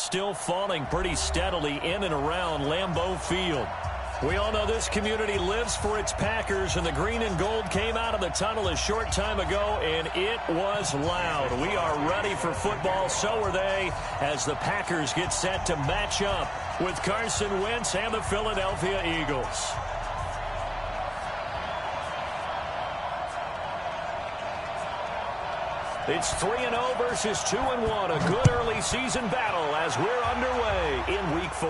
still falling pretty steadily in and around Lambeau Field. We all know this community lives for its Packers, and the green and gold came out of the tunnel a short time ago, and it was loud. We are ready for football, so are they, as the Packers get set to match up with Carson Wentz and the Philadelphia Eagles. It's 3-0 versus 2-1, a good early season battle as we're underway in Week 4.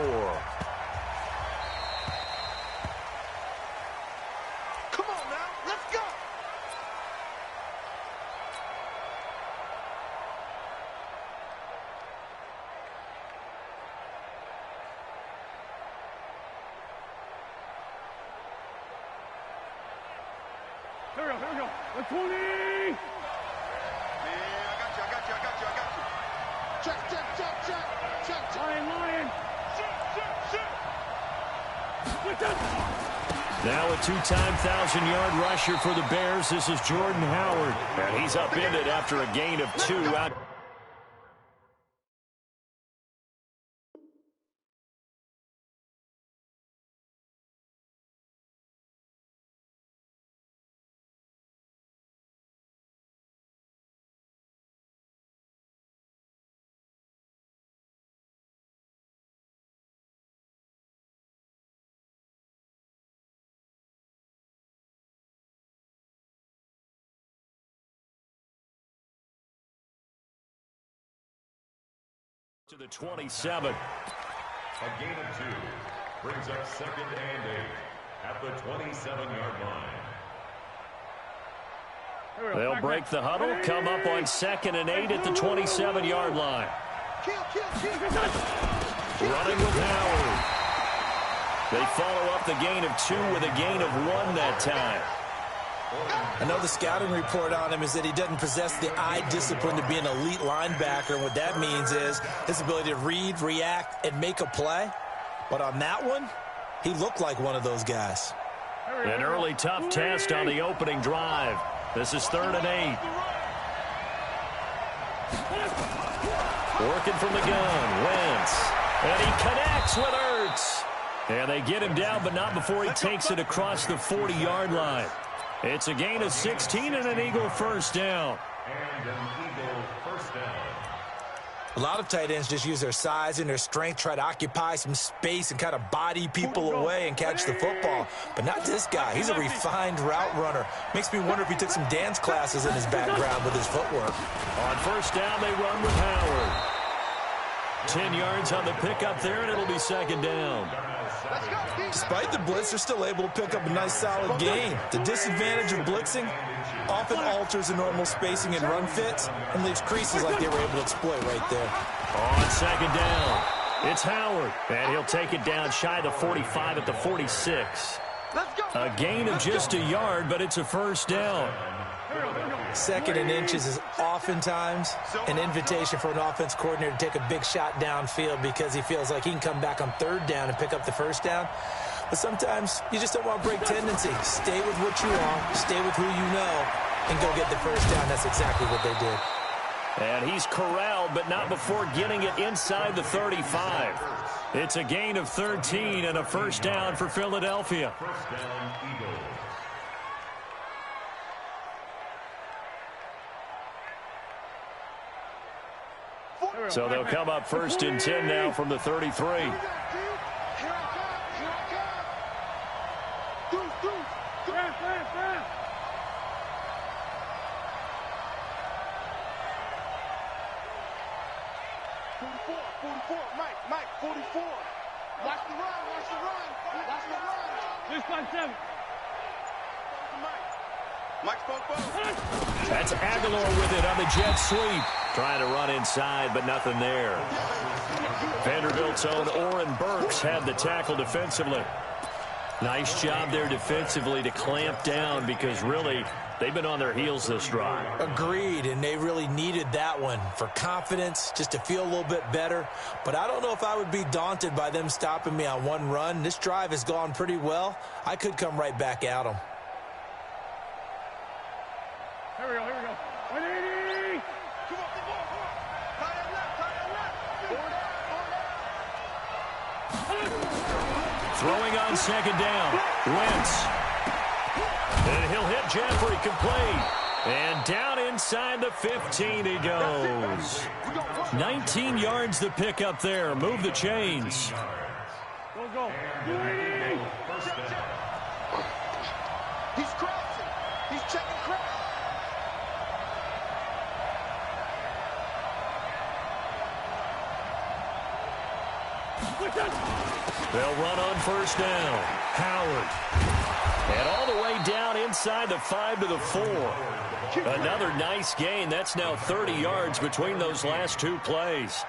Here we go. 120. Man, I got you. Check. Lion. Now a two-time 1,000-yard rusher for the Bears. This is Jordan Howard. And he's upended after a gain of 2 out. To the 27. A gain of 2 brings up 2nd and 8 at the 27-yard line. They'll break the huddle, come up on 2nd and 8 at the 27-yard line. Running with Howard. They follow up the gain of 2 with a gain of 1 that time. I know the scouting report on him is that he doesn't possess the eye discipline to be an elite linebacker, and what that means is his ability to read, react, and make a play. But on that one, he looked like one of those guys. An early tough test on the opening drive. This is 3rd and 8. Working from the gun, Wentz. And he connects with Ertz. And they get him down, but not before he takes it across the 40-yard line. It's a gain of 16 and an Eagle first down. And an Eagle first down. A lot of tight ends just use their size and their strength, try to occupy some space and kind of body people away and catch the football. But not this guy. He's a refined route runner. Makes me wonder if he took some dance classes in his background with his footwork. On first down, they run with Howard. 10 yards on the pickup there, and it'll be 2nd down. Despite the blitz, they're still able to pick up a nice solid gain. The disadvantage of blitzing often alters the normal spacing and run fits and leaves creases like they were able to exploit right there. On 2nd down, it's Howard, and he'll take it down shy of the 45 at the 46. A gain of just a yard, but it's a first down. 2nd and inches is oftentimes an invitation for an offense coordinator to take a big shot downfield because he feels like he can come back on 3rd down and pick up the first down. But sometimes you just don't want to break tendency. Stay with what you are, stay with who you know, and go get the first down. That's exactly what they did. And he's corralled, but not before getting it inside the 35. It's a gain of 13 and a first down for Philadelphia. First down, Eagles. So they'll come up 1st and 10 now from the 33. Mike, 44. Watch the run. This by 7. Mike spoke. That's Aguilar with it on the jet sweep. Trying to run inside, but nothing there. Vanderbilt's own Oren Burks had the tackle defensively. Nice job there defensively to clamp down because really they've been on their heels this drive. Agreed, and they really needed that one for confidence, just to feel a little bit better. But I don't know if I would be daunted by them stopping me on one run. This drive has gone pretty well. I could come right back at them. Here we go. 180. Come on. Tie it left. Throwing on second down. Wentz. And he'll hit Jeffrey complete. And down inside the 15 he goes. 19 yards to pick up there. Move the chains. Go. He's crossing. He's checking crowd. They'll run on first down. Howard. And all the way down inside the 5 to the 4. Another nice gain. That's now 30 yards between those last two plays.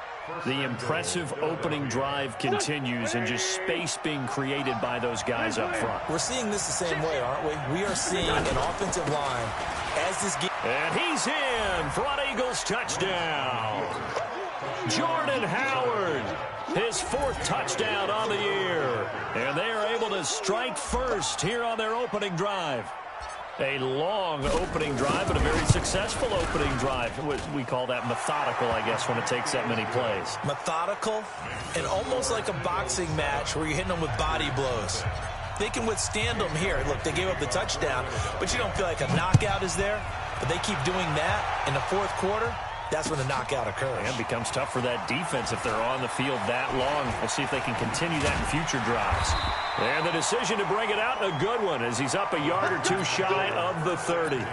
The impressive opening drive continues, and just space being created by those guys up front. We're seeing this the same way, aren't we? We are seeing an offensive line as this game. And he's in. Front Eagles touchdown. Jordan Howard. His 4th touchdown on the year. And they are able to strike first here on their opening drive. A long opening drive, but a very successful opening drive. We call that methodical, I guess, when it takes that many plays. Methodical and almost like a boxing match where you're hitting them with body blows. They can withstand them here. Look, they gave up the touchdown, but you don't feel like a knockout is there. But they keep doing that in the 4th quarter. That's when the knockout occurs. And it becomes tough for that defense if they're on the field that long. We'll see if they can continue that in future drives. And the decision to bring it out, a good one, as he's up a yard or two shy of the 30.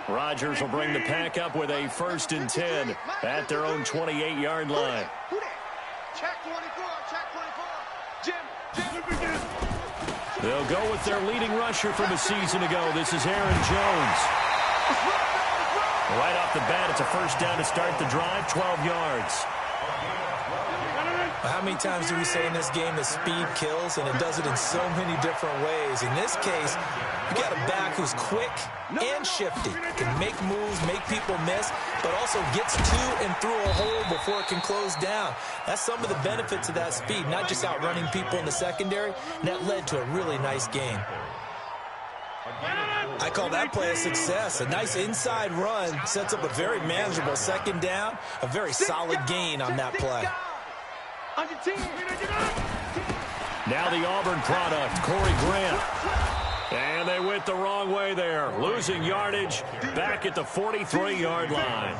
Rodgers will bring the pack up with a 1st and 10 at their own 28-yard line. Check 24, check 24. Jim. They'll go with their leading rusher from a season ago. This is Aaron Jones. Right off the bat, it's a first down to start the drive, 12 yards. How many times do we say in this game that speed kills, and it does it in so many different ways? In this case, you got a back who's quick and shifty, can make moves, make people miss, but also gets to and through a hole before it can close down. That's some of the benefits of that speed, not just outrunning people in the secondary, and that led to a really nice game. I call that play a success. A nice inside run sets up a very manageable second down, a very solid gain on that play. Now the Auburn product, Corey Grant. And they went the wrong way there. Losing yardage back at the 43-yard line.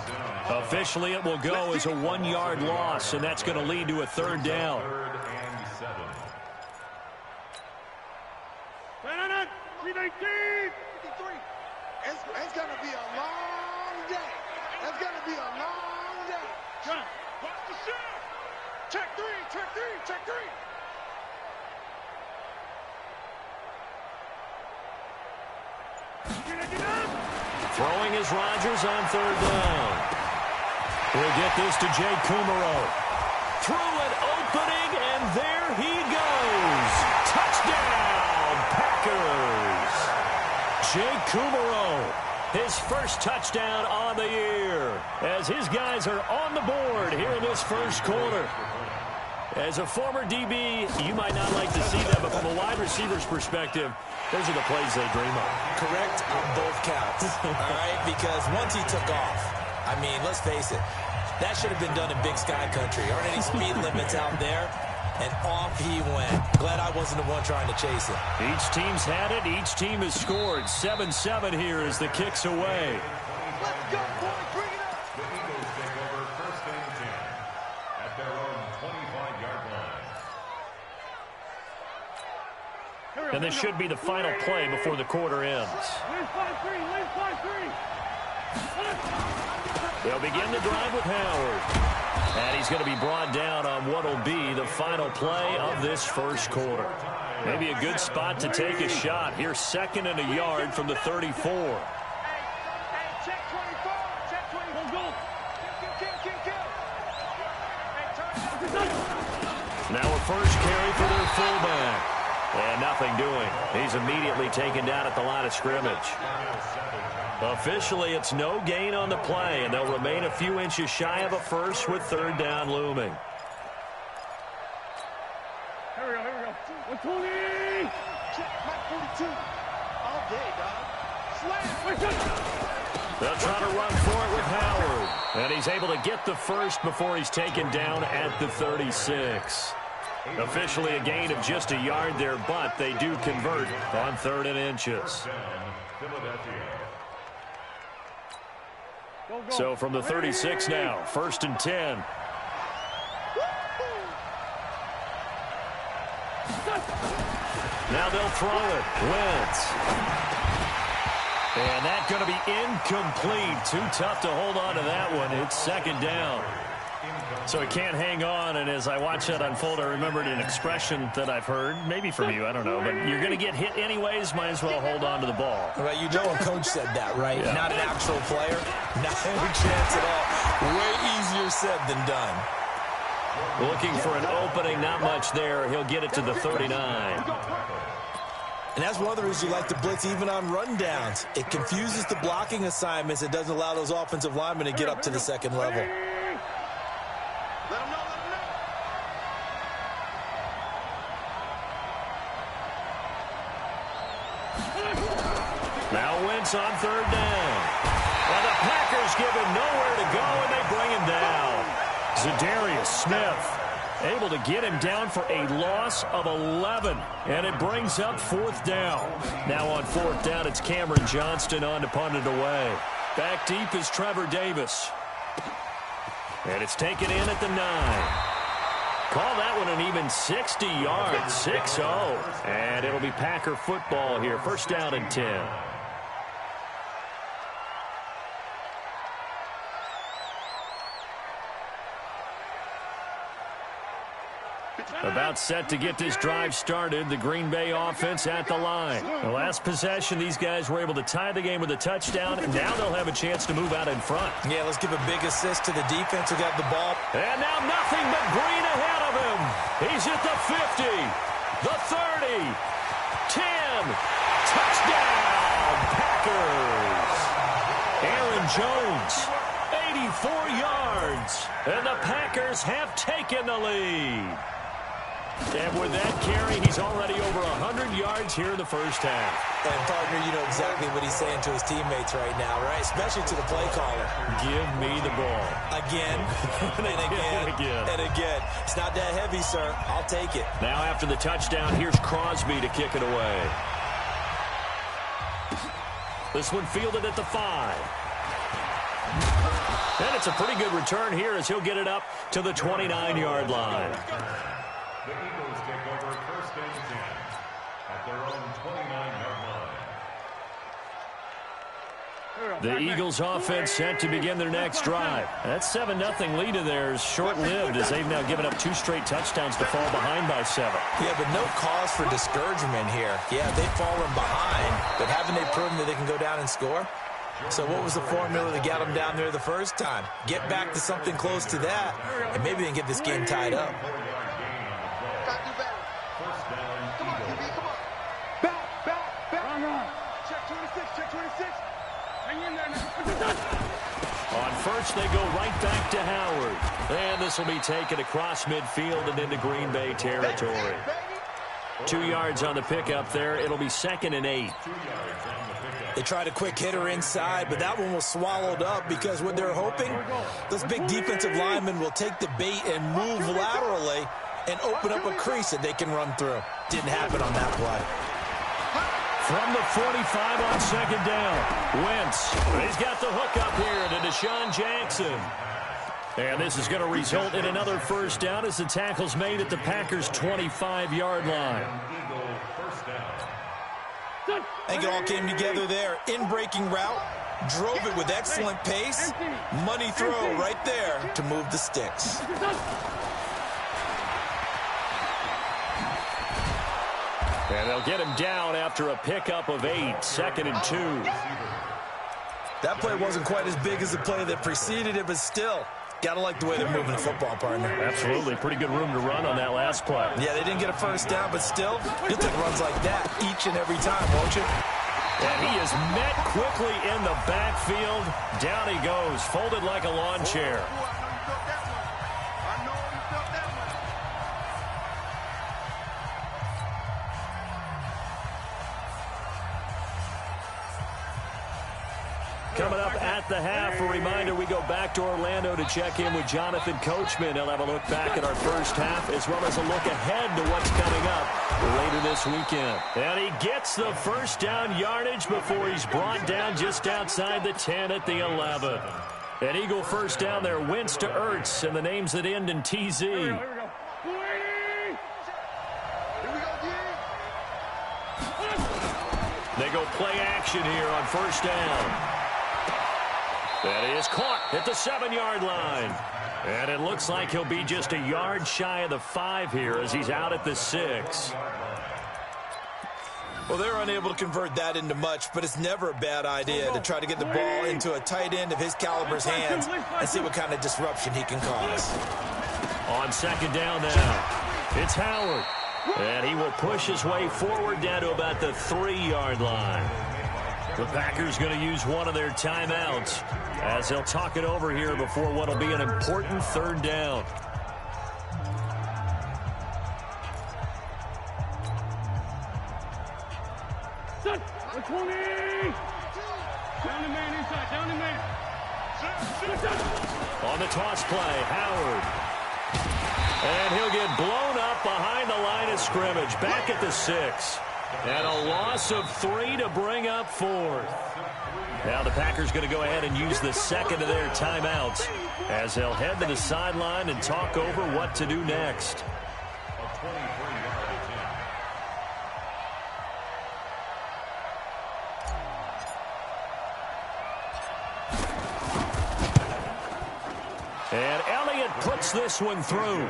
Officially, it will go as a 1-yard loss, and that's going to lead to a 3rd down. It's going to be a long day. It's going to be a long day. John, watch the shot. Check 3, check 3, check 3. Throwing is Rodgers on 3rd down. We'll get this to Jay Kumaro. Through an opening, and there he goes. Touchdown, Packers. Jay Kumaro, his 1st touchdown on the year, as his guys are on the board here in this 1st quarter. As a former DB, you might not like to see that, but from a wide receiver's perspective, those are the plays they dream of. Correct on both counts, all right? Because once he took off, I mean, let's face it, that should have been done in Big Sky Country. Aren't any speed limits out there? And off he went. Glad I wasn't the one trying to chase it. Each team's had it. Each team has scored. 7-7 here as the kick's away. Let's go, boys. Bring it up. The Eagles take over 1st and 10 at their own 25-yard line. And this should be the final play before the quarter ends. They'll begin the drive with Howard. And he's going to be brought down on what will be the final play of this 1st quarter. Maybe a good spot to take a shot. Here, 2nd and a yard from the 34. Hey, check 24. Check 24. Go. Kill. Now a 1st carry for their fullback. And nothing doing. He's immediately taken down at the line of scrimmage. Officially, it's no gain on the play, and they'll remain a few inches shy of a 1st with 3rd down looming. Here we go. 120. Check, Mike 42. They'll try to run for it with Howard. And he's able to get the first before he's taken down at the 36. Officially a gain of just a yard there, but they do convert on 3rd and inches. So from the 36 now, 1st and 10. Now they'll throw it. Wentz. And that's going to be incomplete. Too tough to hold on to that one. It's 2nd down. So he can't hang on, and as I watch that unfold, I remembered an expression that I've heard, maybe from you, I don't know, but you're going to get hit anyways, might as well hold on to the ball. Well, you know a coach said that, right? Yeah. Not an actual player. Not any chance at all. Way easier said than done. Looking for an opening, not much there. He'll get it to the 39. And that's one of the reasons you like to blitz even on rundowns. It confuses the blocking assignments. It doesn't allow those offensive linemen to get up to the 2nd level. Let him know, let him know. Now Wentz on 3rd down. And the Packers give him nowhere to go, and they bring him down. Zadarius Smith able to get him down for a loss of 11, and it brings up 4th down. Now on 4th down, it's Cameron Johnston on to punt it away. Back deep is Trevor Davis. And it's taken in at the 9. Call that one an even 60 yards, 6-0. And it'll be Packer football here, 1st down and 10. About set to get this drive started. The Green Bay offense at the line. The last possession, these guys were able to tie the game with a touchdown, and now they'll have a chance to move out in front. Yeah, let's give a big assist to the defense who got the ball. And now nothing but green ahead of him. He's at the 50, the 30, 10. Touchdown, Packers. Aaron Jones, 84 yards. And the Packers have taken the lead. And with that carry, he's already over 100 yards here in the 1st half. And, partner, you know exactly what he's saying to his teammates right now, right? Especially to the play caller. Give me the ball. Again, and again, and again. It's not that heavy, sir. I'll take it. Now after the touchdown, here's Crosby to kick it away. This one fielded at the 5. And it's a pretty good return here as he'll get it up to the 29-yard line. The Eagles take over 1st and 10 at their own 29-yard line. The Eagles offense set to begin their next drive. That 7-0 lead of theirs short-lived as they've now given up 2 straight touchdowns to fall behind by 7. Yeah, but no cause for discouragement here. Yeah, they've fallen behind, but haven't they proven that they can go down and score? So what was the formula that got them down there the first time? Get back to something close to that, and maybe they can get this game tied up. Gotta do better. Come on, QB, come on. Back. Check 26, check 26. Hang in there now. On first, they go right back to Howard. And this will be taken across midfield and into Green Bay territory. 2 yards on the pickup there. It'll be 2nd and 8. They tried a quick hitter inside, but that one was swallowed up because what they're hoping, those big defensive linemen will take the bait and move laterally and open up a crease that they can run through. Didn't happen on that play. From the 45 on 2nd down, Wentz. He's got the hook up here to Deshaun Jackson. And this is going to result in another 1st down as the tackle's made at the Packers' 25-yard line. I think it all came together there. In-breaking route, drove it with excellent pace. Money throw right there to move the sticks. And they'll get him down after a pickup of 8, 2nd and 2. That play wasn't quite as big as the play that preceded it, but still, gotta like the way they're moving the football, partner. Absolutely. Pretty good room to run on that last play. Yeah, they didn't get a 1st down, but still, you'll take runs like that each and every time, won't you? And he is met quickly in the backfield. Down he goes, folded like a lawn chair. Coming up at the half, a reminder, we go back to Orlando to check in with Jonathan Coachman. He'll have a look back at our first half as well as a look ahead to what's coming up later this weekend. And he gets the first down yardage before he's brought down just outside the 10 at the 11. An Eagle first down there, Wentz to Ertz, and the names that end in TZ. Here we go. They go play action here on first down. That is caught at the 7-yard line. And it looks like he'll be just a yard shy of the 5 here as he's out at the 6. Well, they're unable to convert that into much, but it's never a bad idea to try to get the ball into a tight end of his caliber's hands and see what kind of disruption he can cause. On second down now, it's Howard. And he will push his way forward down to about the 3-yard line. The Packers going to use one of their timeouts as they'll talk it over here before what will be an important third down. Down the man inside, down the man. On the toss play, Howard. And he'll get blown up behind the line of scrimmage, back at the 6. And a loss of 3 to bring up 4th. Now the Packers going to go ahead and use the second of their timeouts as they'll head to the sideline and talk over what to do next. And Elliott puts this one through.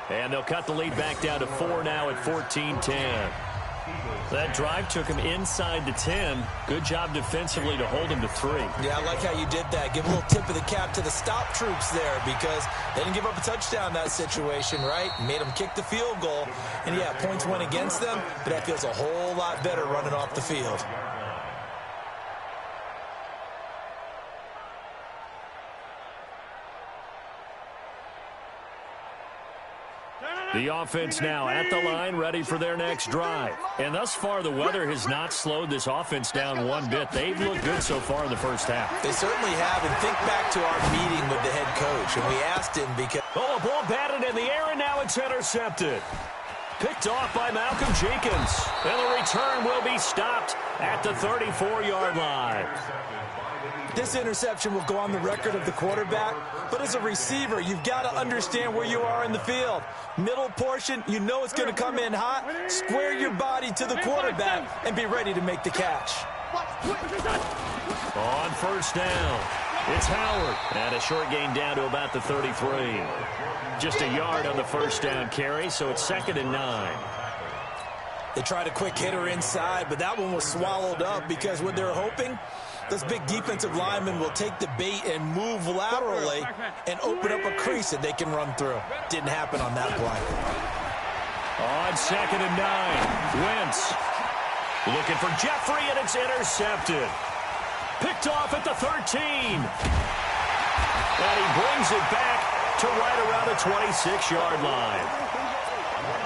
And they'll cut the lead back down to 4 now at 14-10. That drive took him inside the 10. Good job defensively to hold him to 3. Yeah, I like how you did that. Give a little tip of the cap to the stop troops there because they didn't give up a touchdown in that situation, right? Made them kick the field goal. And, yeah, points went against them, but that feels a whole lot better running off the field. The offense now at the line, ready for their next drive. And thus far, the weather has not slowed this offense down one bit. They've looked good so far in the first half. They certainly have. And think back to our meeting with the head coach. And we asked him because... Oh, a ball batted in the air, and now it's intercepted. Picked off by Malcolm Jenkins. And the return will be stopped at the 34-yard line. This interception will go on the record of the quarterback, but as a receiver, you've got to understand where you are in the field. Middle portion, you know it's going to come in hot. Square your body to the quarterback and be ready to make the catch. On first down, it's Howard. And a short gain down to about the 33. Just a yard on the first down carry, so it's 2nd and 9. They tried a quick hitter inside, but that one was swallowed up because what they're hoping, this big defensive lineman will take the bait and move laterally and open up a crease that they can run through. Didn't happen on that play. On 2nd and 9, Wentz looking for Jeffrey, and it's intercepted. Picked off at the 13. And he brings it back to right around the 26-yard line.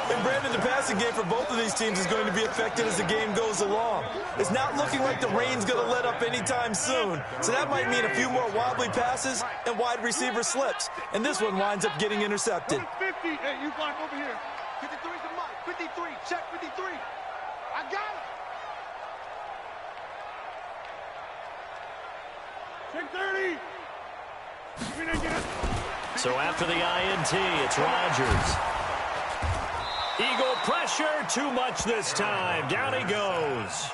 And Brandon, the passing game for both of these teams is going to be affected as the game goes along. It's not looking like the rain's going to let up anytime soon. So that might mean a few more wobbly passes and wide receiver slips. And this one winds up getting intercepted. 50. Hey, you block over here. 53's the mark. 53. Check 53. I got it. Check 30. So after the INT, it's Rodgers. Eagle pressure, too much this time. Down he goes.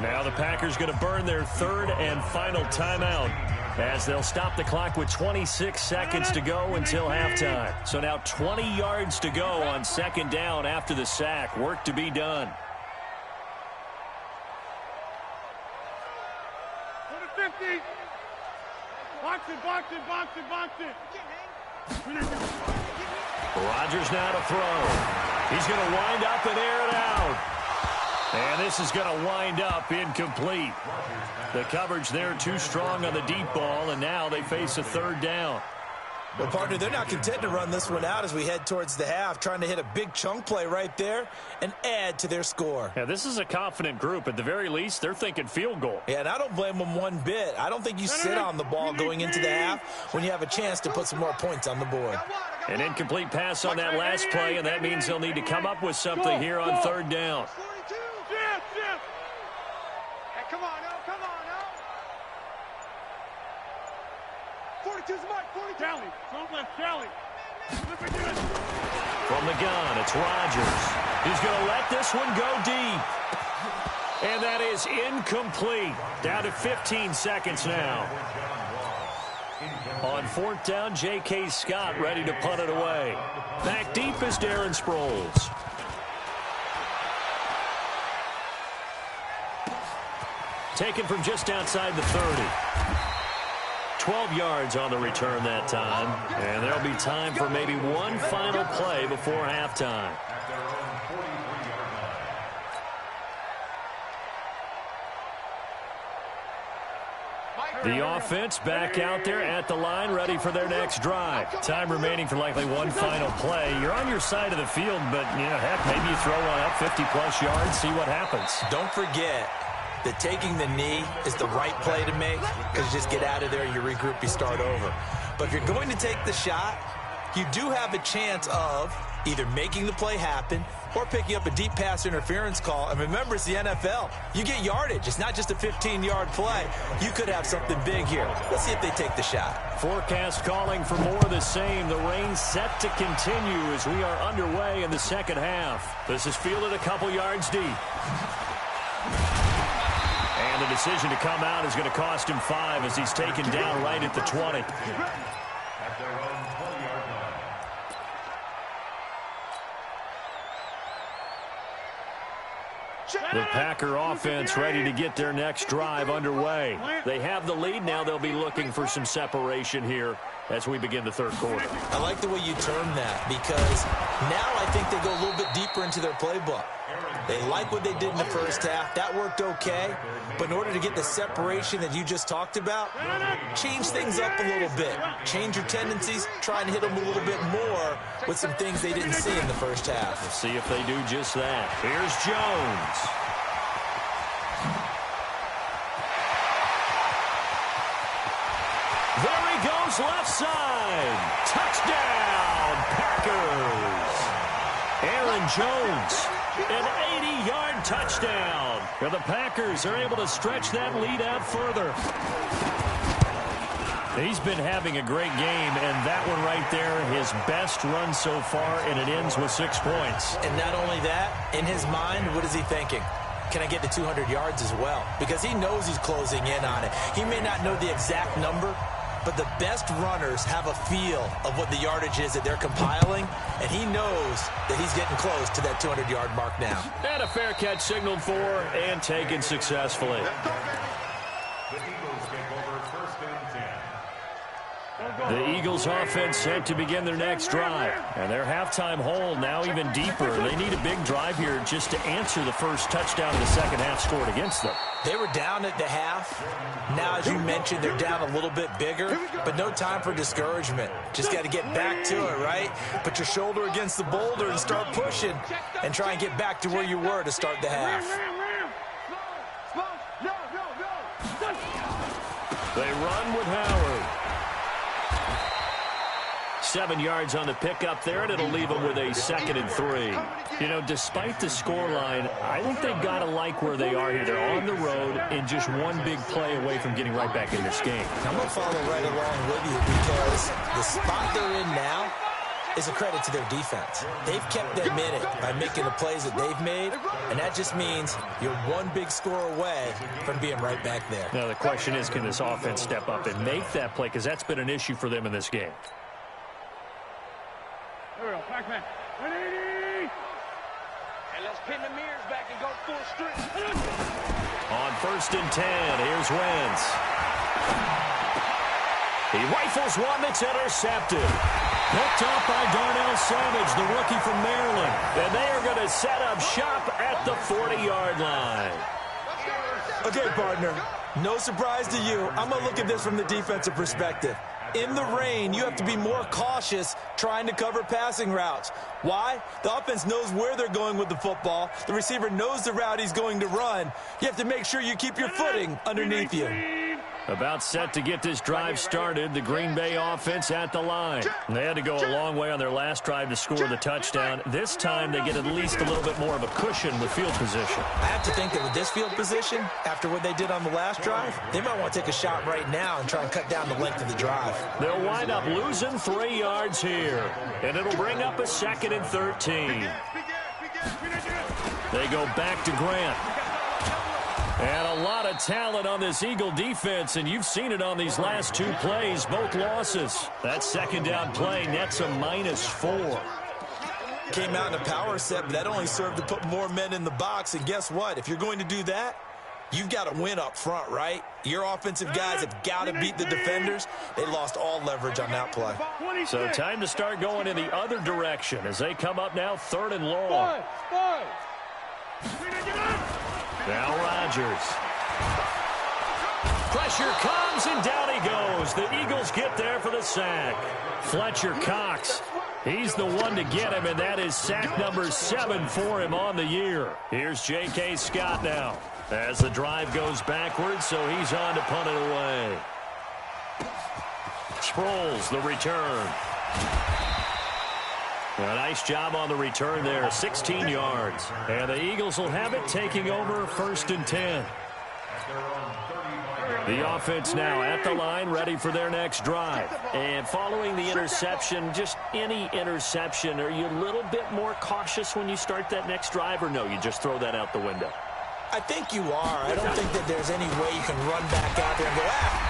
Now the Packers going to burn their 3rd and final timeout as they'll stop the clock with 26 seconds to go until halftime. So now 20 yards to go on 2nd down after the sack. Work to be done. Go to 50. Box it. Rodgers now to throw. He's going to wind up and air it out. And this is going to wind up incomplete. The coverage there too strong on the deep ball, and now they face a 3rd down. Well, partner, they're not content to run this one out as we head towards the half, trying to hit a big chunk play right there and add to their score. Yeah, this is a confident group. At the very least, they're thinking field goal. Yeah, and I don't blame them one bit. I don't think you sit on the ball going into the half when you have a chance to put some more points on the board. An incomplete pass on that last play, and that means they'll need to come up with something here on third down. Come on, now. Come on, now. 42's Mike. 42. Kelly. Don't let Kelly. From the gun, it's Rodgers. He's going to let this one go deep. And that is incomplete. Down to 15 seconds now. On fourth down, J.K. Scott ready to punt it away. Back deep is Darren Sproles. Taken from just outside the 30. 12 yards on the return that time. And there'll be time for maybe one final play before halftime. The offense back out there at the line, ready for their next drive. Time remaining for likely one final play. You're on your side of the field, but, heck, maybe you throw one up 50-plus yards, see what happens. Don't forget that taking the knee is the right play to make, because you just get out of there, you regroup, you start over. But if you're going to take the shot, you do have a chance of either making the play happen or picking up a deep pass interference call. And remember, it's the NFL. You get yardage. It's not just a 15-yard play. You could have something big here. Let's see if they take the shot. Forecast calling for more of the same. The rain set to continue as we are underway in the second half. This is fielded a couple yards deep. And the decision to come out is going to cost him 5 as he's taken down right at the 20. At their own 20-yard line. The Packer offense ready to get their next drive underway. They have the lead. Now they'll be looking for some separation here as we begin the third quarter. I like the way you term that, because now I think they go a little bit deeper into their playbook. They like what they did in the first half. That worked okay. But in order to get the separation that you just talked about, change things up a little bit. Change your tendencies. Try and hit them a little bit more with some things they didn't see in the first half. Let's see if they do just that. Here's Jones. There he goes, left side. Touchdown, Packers. Aaron Jones, an 80-yard touchdown. And the Packers are able to stretch that lead out further. He's been having a great game, and that one right there, his best run so far, and it ends with 6 points. And not only that, in his mind, what is he thinking? Can I get to 200 yards as well? Because he knows he's closing in on it. He may not know the exact number, but the best runners have a feel of what the yardage is that they're compiling, and he knows that he's getting close to that 200-yard mark now. And a fair catch signaled for and taken successfully. The Eagles take over first and 10. The Eagles offense set to begin their next drive. And their halftime hold now even deeper. They need a big drive here just to answer the first touchdown of the second half scored against them. They were down at the half. Now, as you mentioned, they're down a little bit bigger, but no time for discouragement. Just got to get back to it, right? Put your shoulder against the boulder and start pushing and try and get back to where you were to start the half. They run with Howard. 7 yards on the pickup there, and it'll leave them with a 2nd and 3. You know, despite the scoreline, I think they've got to like where they are here. They're on the road and just one big play away from getting right back in this game. I'm going to follow right along with you because the spot they're in now is a credit to their defense. They've kept them in it by making the plays that they've made, and that just means you're one big score away from being right back there. Now, the question is, can this offense step up and make that play? Because that's been an issue for them in this game. There we go, Pac-Man. 180! And let's pin the mirrors back and go full strength. On 1st and 10, here's Wentz. He rifles one that's intercepted. Picked up by Darnell Savage, the rookie from Maryland. And they are going to set up shop at the 40-yard line. Okay, partner, no surprise to you. I'm going to look at this from the defensive perspective. In the rain, you have to be more cautious trying to cover passing routes. Why? The offense knows where they're going with the football. The receiver knows the route he's going to run. You have to make sure you keep your footing underneath you. About set to get this drive started, the Green Bay offense at the line. They had to go a long way on their last drive to score the touchdown. This time they get at least a little bit more of a cushion with field position. I have to think that with this field position, after what they did on the last drive, they might want to take a shot right now and try and cut down the length of the drive. They'll wind up losing 3 yards here, and it'll bring up a 2nd and 13. They go back to Grant. And a lot of talent on this Eagle defense, and you've seen it on these last 2 plays, both losses. That 2nd down play nets a -4. Came out in a power set, but that only served to put more men in the box. And guess what? If you're going to do that, you've got to win up front, right? Your offensive guys have got to beat the defenders. They lost all leverage on that play. So time to start going in the other direction as they come up now 3rd and long. Now Rodgers. Pressure comes, and down he goes. The Eagles get there for the sack. Fletcher Cox, he's the one to get him, and that is sack number 7 for him on the year. Here's J.K. Scott now as the drive goes backwards, so he's on to punt it away. Sproles, the return. A nice job on the return there, 16 yards. And the Eagles will have it, taking over 1st and 10. The offense now at the line, ready for their next drive. And following the interception, just any interception, are you a little bit more cautious when you start that next drive, or no, you just throw that out the window? I think you are. I don't think that there's any way you can run back out there and go,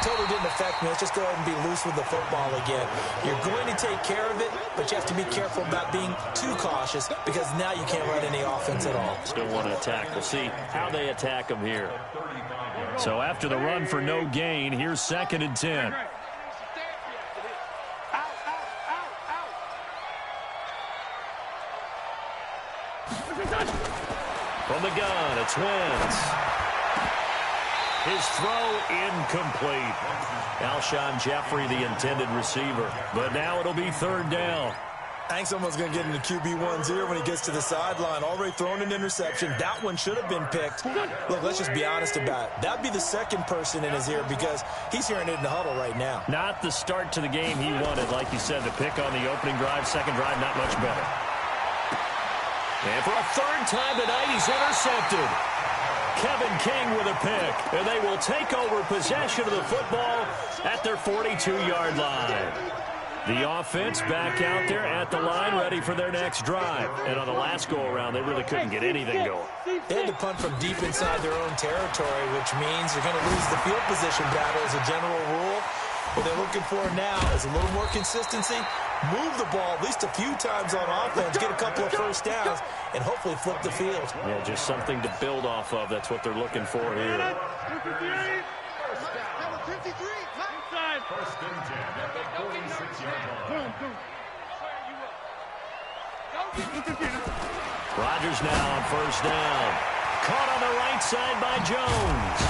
totally didn't affect me. Let's just go ahead and be loose with the football again. You're going to take care of it, but you have to be careful about being too cautious because now you can't run any offense at all. Still want to attack. We'll see how they attack them here. So after the run for no gain, here's 2nd and 10. From the gun, it's Wentz. His throw incomplete. Alshon Jeffrey, the intended receiver. But now it'll be 3rd down. I think someone's going to get into QB1's ear when he gets to the sideline. Already thrown an interception. That one should have been picked. Look, let's just be honest about it. That'd be the 2nd person in his ear because he's hearing it in the huddle right now. Not the start to the game he wanted. Like you said, the pick on the opening drive, 2nd drive, not much better. And for a 3rd time tonight, he's intercepted. Kevin King with a pick. And they will take over possession of the football at their 42-yard line. The offense back out there at the line, ready for their next drive. And on the last go-around, they really couldn't get anything going. They had to punt from deep inside their own territory, which means you're going to lose the field position battle as a general rule. What they're looking for now is a little more consistency, move the ball at least a few times on offense, get a couple of 1st downs, and hopefully flip the field. Yeah, just something to build off of. That's what they're looking for here. Number 53. 1st and 10 at the 46-yard line. Rodgers now on 1st down. Caught on the right side by Jones.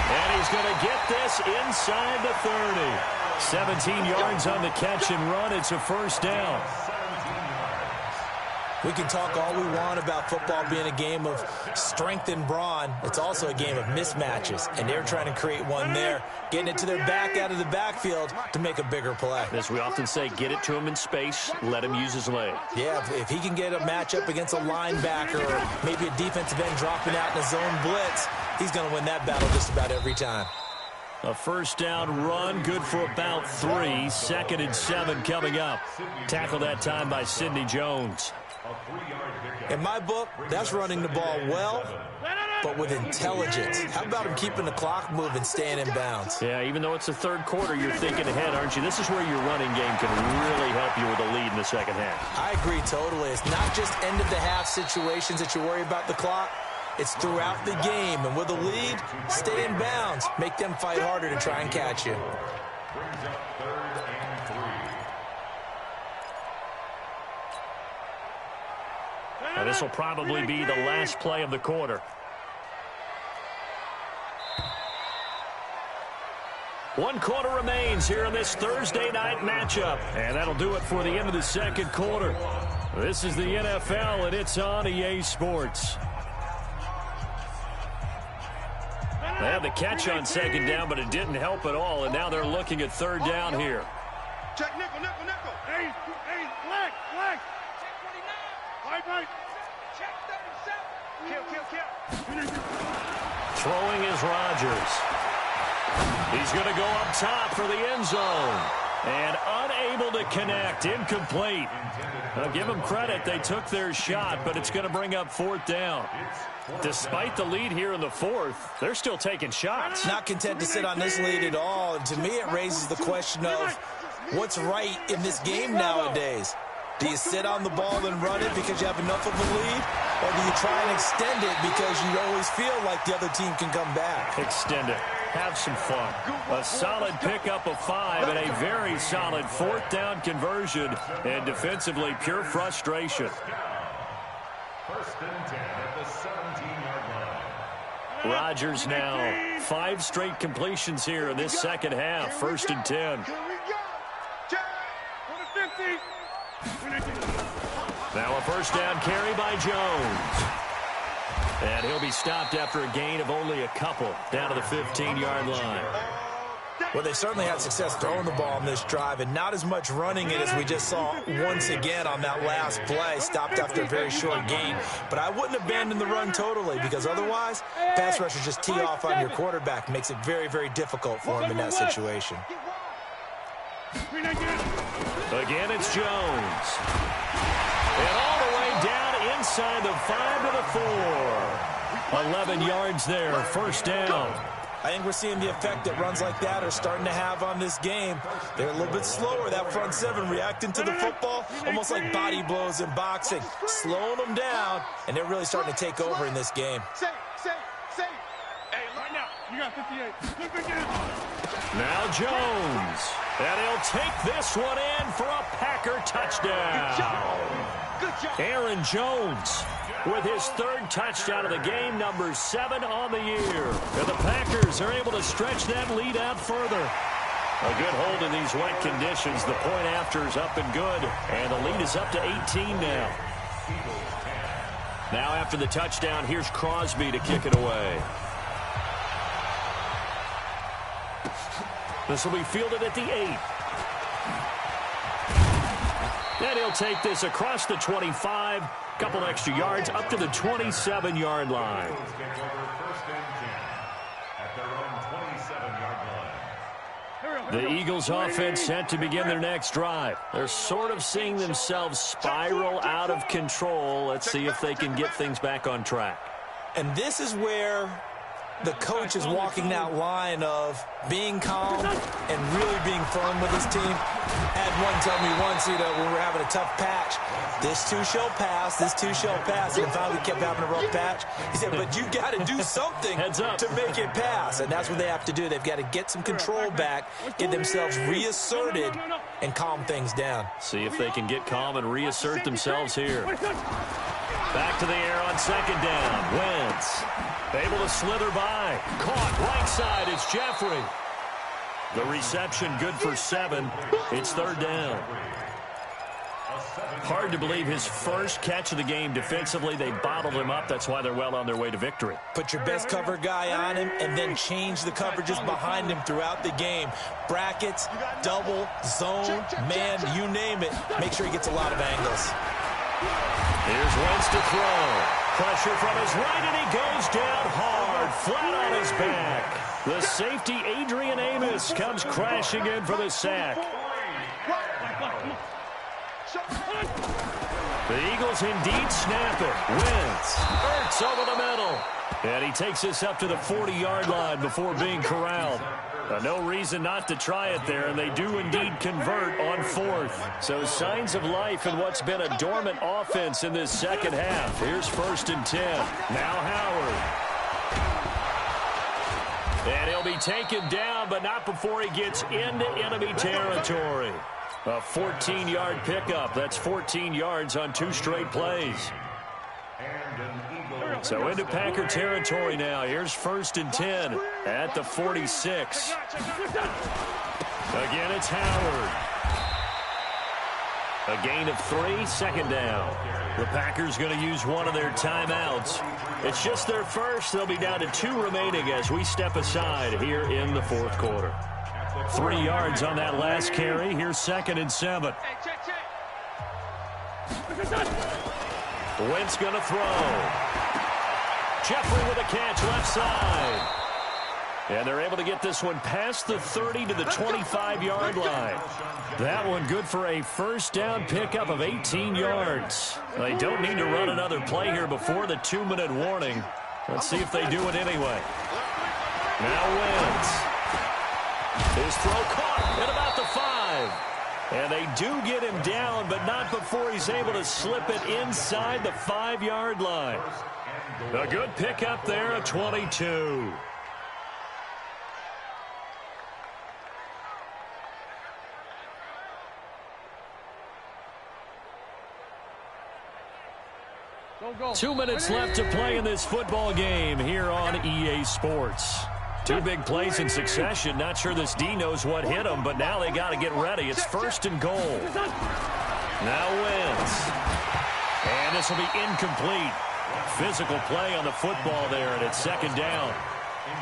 And he's going to get this inside the 30. 17 yards on the catch and run. It's a 1st down. We can talk all we want about football being a game of strength and brawn. It's also a game of mismatches, and they're trying to create one there, getting it to their back out of the backfield to make a bigger play. As we often say, get it to him in space, let him use his leg. Yeah, if he can get a matchup against a linebacker or maybe a defensive end dropping out in a zone blitz, he's going to win that battle just about every time. A 1st down run, good for about 3. 2nd and 7 coming up. Tackled that time by Sidney Jones. In my book, that's running the ball well, but with intelligence. How about him keeping the clock moving, staying in bounds? Yeah, even though it's the 3rd quarter, you're thinking ahead, aren't you? This is where your running game can really help you with a lead in the 2nd half. I agree totally. It's not just end-of-the-half situations that you worry about the clock. It's throughout the game. And with a lead, stay in bounds. Make them fight harder to try and catch you. Brings up 3rd and 3. Now, this will probably be the last play of the quarter. 1 quarter remains here in this Thursday night matchup. And that'll do it for the end of the second quarter. This is the NFL, and it's on EA Sports. They had the catch on second down, but it didn't help at all, and now they're looking at third down here. Check nickel, nickel, nickel. Hey, leg. Right. Check 37. Kill. Throwing is Rodgers. He's going to go up top for the end zone. And unable to connect, incomplete. I'll give them credit, they took their shot, but it's going to bring up fourth down. Despite the lead here in the fourth, they're still taking shots. Not content to sit on this lead at all. And to me, it raises the question of what's right in this game nowadays. Do you sit on the ball and run it because you have enough of a lead? Or do you try and extend it because you always feel like the other team can come back? Extend it. Have some fun. A solid pickup of 5 and a very solid fourth down conversion. And defensively, pure frustration. First and 10 at the 17-yard line. Rodgers now 5 straight completions here in this second half. First and 10. Here we go. Check. 50. Now a first down carry by Jones. And he'll be stopped after a gain of only a couple down to the 15-yard line. Well, they certainly had success throwing the ball on this drive and not as much running it as we just saw once again on that last play. Stopped after a very short gain. But I wouldn't abandon the run totally because otherwise, pass rushers just tee off on your quarterback. Makes it very, very difficult for him in that situation. Again, it's Jones. And all the way down inside the 5 to the 4. 11 yards there, first down. I think we're seeing the effect that runs like that are starting to have on this game. They're a little bit slower, that front seven, reacting to the football, almost like body blows in boxing, slowing them down, and they're really starting to take over in this game. Safe. Hey, right now, you got 58. Now Jones. And he'll take this one in for a Packer touchdown. Good job. Aaron Jones with his third touchdown of the game, number 7 on the year. And the Packers are able to stretch that lead out further. A good hold in these wet conditions. The point after is up and good. And the lead is up to 18 now. Now after the touchdown, here's Crosby to kick it away. This will be fielded at the 8. And he'll take this across the 25. Couple extra yards up to the 27-yard line. The Eagles offense set to begin their next drive. They're sort of seeing themselves spiral out of control. Let's see if they can get things back on track. And this is where the coach is walking that line of being calm and really being firm with his team. Had one tell me once, when we were having a tough patch, this too shall pass, this too shall pass, and finally kept having a rough patch. He said, but you got to do something to make it pass, and that's what they have to do. They've got to get some control back, get themselves reasserted, and calm things down. See if they can get calm and reassert themselves here. Back to the air on second down. Wentz able to slither by. Caught right side. It's Jeffrey. The reception good for 7. It's third down. Hard to believe his first catch of the game defensively. They bottled him up. That's why they're well on their way to victory. Put your best cover guy on him and then change the coverages behind him throughout the game. Brackets, double, zone, man, you name it. Make sure he gets a lot of angles. Here's Wentz to throw. Pressure from his right, and he goes down hard, flat on his back. The safety, Adrian Amos, comes crashing in for the sack. The Eagles indeed snap it. Wentz, Ertz over the middle. And he takes this up to the 40-yard line before being corralled. No reason not to try it there, and they do indeed convert on 4th. So signs of life in what's been a dormant offense in this second half. Here's first and 10. Now Howard. And he'll be taken down, but not before he gets into enemy territory. A 14-yard pickup. That's 14 yards on 2 straight plays. And an Eagle So into Packer territory now. Here's 1st and 10 at the 46. Again, it's Howard. A gain of 3, 2nd down. The Packers going to use one of their timeouts. It's just their first. They'll be down to 2 remaining as we step aside here in the 4th quarter. 3 yards on that last carry. Here's 2nd and 7. Wentz going to throw. Jeffrey with a catch left side. And they're able to get this one past the 30 to the 25-yard line. That one good for a 1st down pickup of 18 yards. They don't need to run another play here before the 2-minute warning. Let's see if they do it anyway. Now Wentz. His throw caught at about the 5. And they do get him down, but not before he's able to slip it inside the 5-yard line. A good pickup there at 22. Go. 2 minutes left to play in this football game here on EA Sports. 2 big plays in succession. Not sure this D knows what hit him, but now they got to get ready. It's 1st and goal. Now Wentz. And this will be incomplete. Physical play on the football there, and it's 2nd down.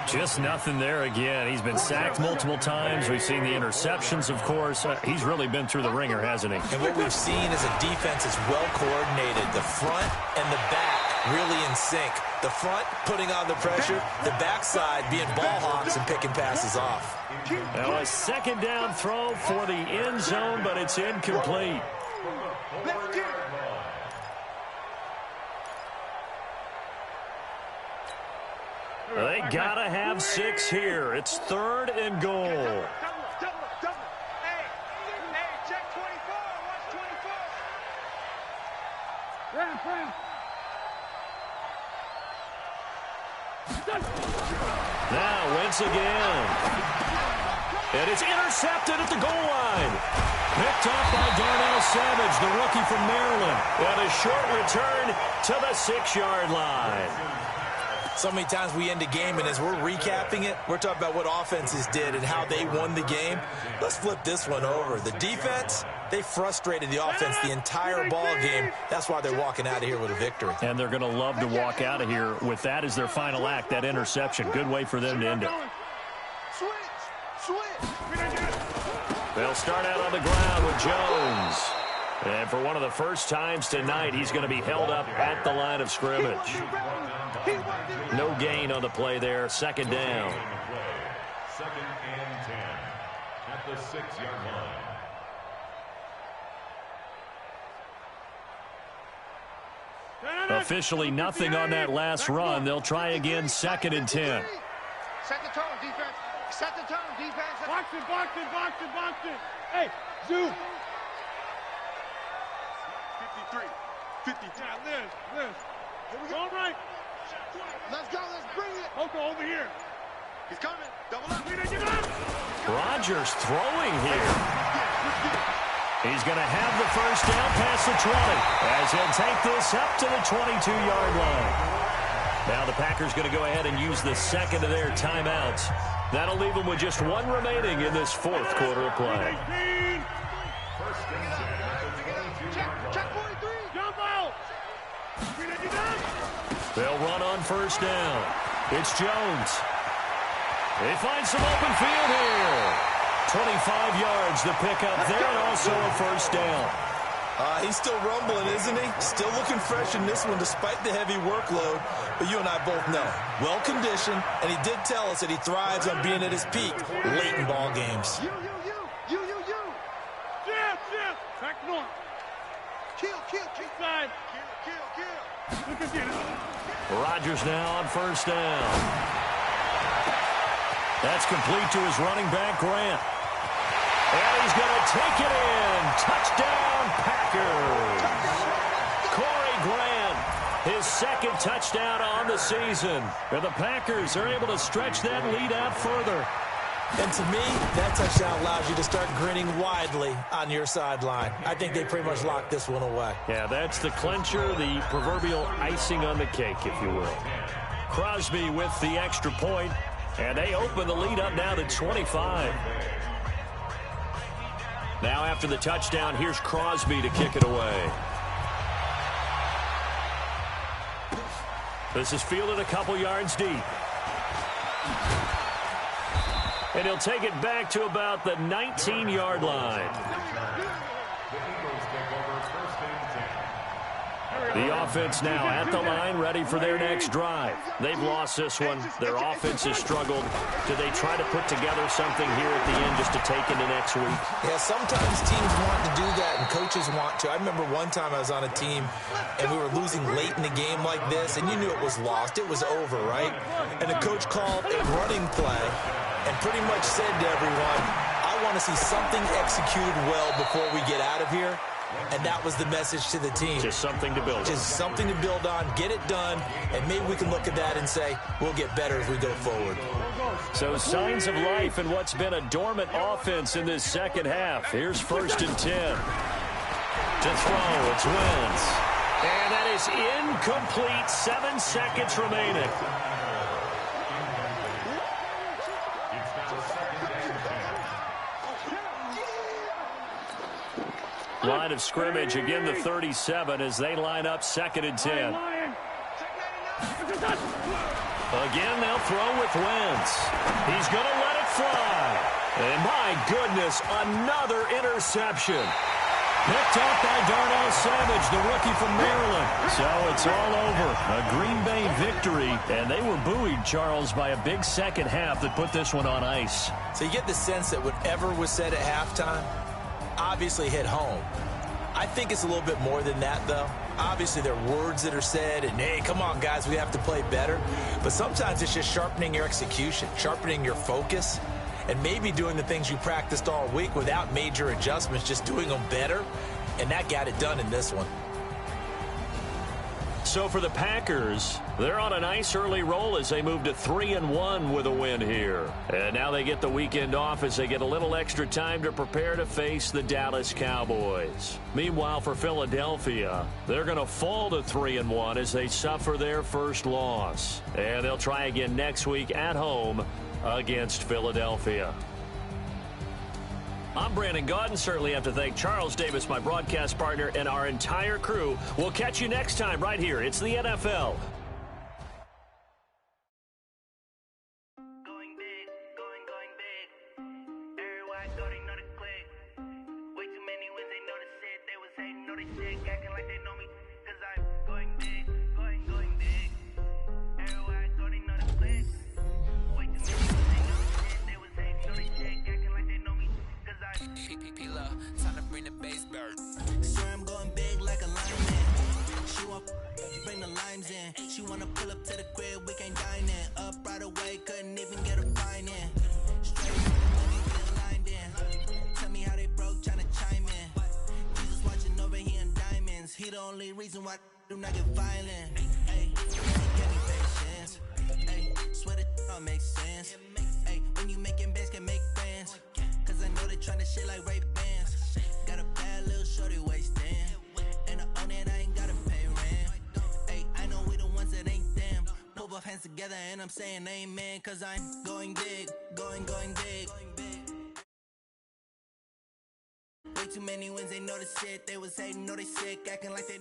Just nothing there again. He's been sacked multiple times. We've seen the interceptions, of course. He's really been through the ringer, hasn't he? And what we've seen is a defense is well coordinated. The front and the back really in sync. The front putting on the pressure, the backside being ball hawks and picking passes off. Now a 2nd down throw for the end zone, but it's incomplete. They gotta have 6 here. It's 3rd and goal. Double. Hey, check 24. Watch 24. Now Wentz again. And it's intercepted at the goal line. Picked off by Darnell Savage, the rookie from Maryland. And a short return to the 6-yard line. So many times we end a game, and as we're recapping it, we're talking about what offenses did and how they won the game. Let's flip this one over. The defense, they frustrated the offense the entire ball game. That's why they're walking out of here with a victory. And they're going to love to walk out of here with that as their final act, that interception. Good way for them to end it. Switch. They'll start out on the ground with Jones. And for one of the first times tonight, he's going to be held up at the line of scrimmage. No gain on the play there. 2nd down. 2nd and 10 at the 6-yard line. Officially nothing on that last run. They'll try again. 2nd and 10. Set the tone, defense. Set the tone, defense. Box it. Hey, zoom. 53. Yeah, Liz. Here we go. All right. Let's go. Let's bring it. Okay, over here. He's coming. Double up. Rodgers throwing here. He's going to have the 1st down past the 20 as he'll take this up to the 22-yard line. Now the Packers going to go ahead and use the 2nd of their timeouts. That'll leave them with just 1 remaining in this 4th quarter of play. Check 43. Jump out. They'll run on 1st down. It's Jones. They find some open field here. 25 yards to pick up there, and also a 1st down. He's still rumbling, isn't he? Still looking fresh in this one despite the heavy workload. But you and I both know, well-conditioned, and he did tell us that he thrives on being at his peak late in ball games. You. Jim. Back north. Kill. Side. Kill. Look at this. Rodgers now on 1st down. That's complete to his running back, Grant. And he's going to take it in. Touchdown, Packers. Corey Grant, his 2nd touchdown on the season. And the Packers are able to stretch that lead out further. And to me, that touchdown allows you to start grinning widely on your sideline. I think they pretty much locked this one away. Yeah, that's the clincher, the proverbial icing on the cake, if you will. Crosby with the extra point, and they open the lead up now to 25. Now after the touchdown, here's Crosby to kick it away. This is fielded a couple yards deep. And he'll take it back to about the 19-yard line. The offense now at the line, ready for their next drive. They've lost this one. Their offense has struggled. Do they try to put together something here at the end just to take into next week? Yeah, sometimes teams want to do that, and coaches want to. I remember one time I was on a team, and we were losing late in the game like this, and you knew it was lost. It was over, right? And the coach called a running play and pretty much said to everyone, I want to see something executed well before we get out of here. And that was the message to the team. Just something to build on. Just something to build on, get it done, and maybe we can look at that and say, we'll get better as we go forward. So signs of life in what's been a dormant offense in this second half. Here's 1st and 10. To throw, it's Wentz. And that is incomplete. 7 seconds remaining. Line of scrimmage, again the 37 as they line up 2nd and 10. Again, they'll throw with Wentz. He's going to let it fly. And my goodness, another interception. Picked off by Darnell Savage, the rookie from Maryland. So it's all over. A Green Bay victory. And they were buoyed, Charles, by a big second half that put this one on ice. So you get the sense that whatever was said at halftime obviously hit home. I think it's a little bit more than that, though. Obviously, there are words that are said, and, hey, come on, guys, we have to play better. But sometimes it's just sharpening your execution, sharpening your focus, and maybe doing the things you practiced all week without major adjustments, just doing them better, and that got it done in this one. So for the Packers, they're on a nice early roll as they move to 3-1 with a win here. And now they get the weekend off as they get a little extra time to prepare to face the Dallas Cowboys. Meanwhile, for Philadelphia, they're going to fall to 3-1 as they suffer their first loss. And they'll try again next week at home against Philadelphia. I'm Brandon Gaudin. Certainly have to thank Charles Davis, my broadcast partner, and our entire crew. We'll catch you next time right here. It's the NFL. Going big, going big. Everywhere I go, they know the click. Way too many wins, they know the shit. They was hating, know they sick, acting like they know me. Cause I'm going big, going big. Everywhere I go, they know the click. Way too many wins, they know the shit. They was hating, know they sick, acting like they know me. P-P-P-Love, time to bring the bass bird. Swear I'm going big like a lineman. She want bring the limes in. She wanna pull up to the crib, we can't dine in. Up right away, couldn't even get a fine in. Straight money, get lined in. Tell me how they broke, tryna chime in. Jesus watching over here in diamonds. He the only reason why do not get violent. Hey, give me patience. Hey, swear that all makes sense. Hey, when you making bands, can make friends. Cause I know they tryna shit like Ray-Bans. Got a bad little shorty wasting. And I own it, I ain't gotta pay rent. Hey, I know we the ones that ain't them. Put both hands together and I'm saying amen. Cause I'm going big, going big. Way too many wins, they know the shit. They was hating, know they sick, acting like they